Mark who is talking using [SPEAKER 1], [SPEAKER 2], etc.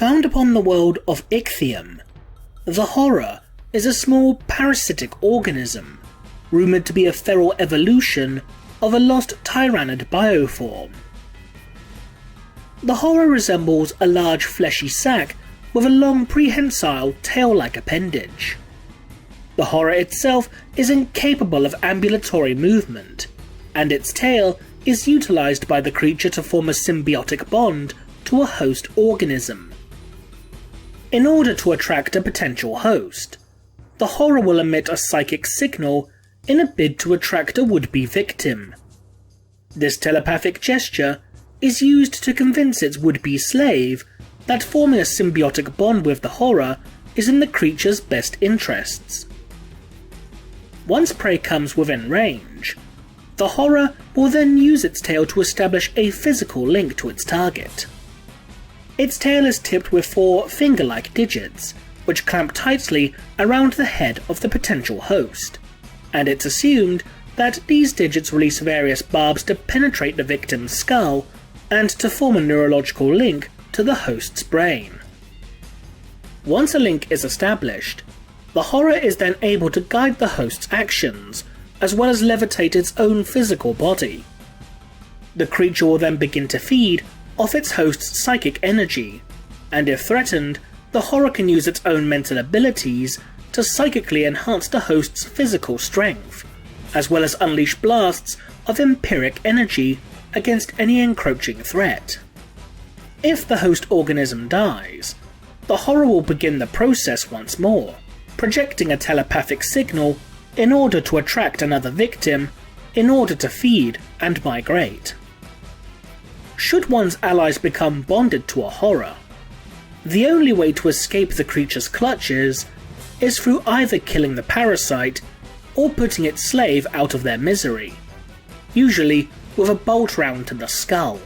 [SPEAKER 1] Found upon the world of Icthiam, the Horror is a small parasitic organism, rumoured to be a feral evolution of a lost tyrannid bioform. The Horror resembles a large fleshy sac with a long prehensile tail-like appendage. The Horror itself is incapable of ambulatory movement, and its tail is utilised by the creature to form a symbiotic bond to a host organism. In order to attract a potential host, the Horror will emit a psychic signal in a bid to attract a would-be victim. This telepathic gesture is used to convince its would-be slave that forming a symbiotic bond with the Horror is in the creature's best interests. Once prey comes within range, the Horror will then use its tail to establish a physical link to its target. Its tail is tipped with 4 finger-like digits, which clamp tightly around the head of the potential host, and it's assumed that these digits release various barbs to penetrate the victim's skull and to form a neurological link to the host's brain. Once a link is established, the Horror is then able to guide the host's actions, as well as levitate its own physical body. The creature will then begin to feed off its host's psychic energy, and if threatened, the Horror can use its own mental abilities to psychically enhance the host's physical strength, as well as unleash blasts of empiric energy against any encroaching threat. If the host organism dies, the Horror will begin the process once more, projecting a telepathic signal in order to attract another victim, in order to feed and migrate. Should one's allies become bonded to a Horror, the only way to escape the creature's clutches is through either killing the parasite or putting its slave out of their misery, usually with a bolt round to the skull.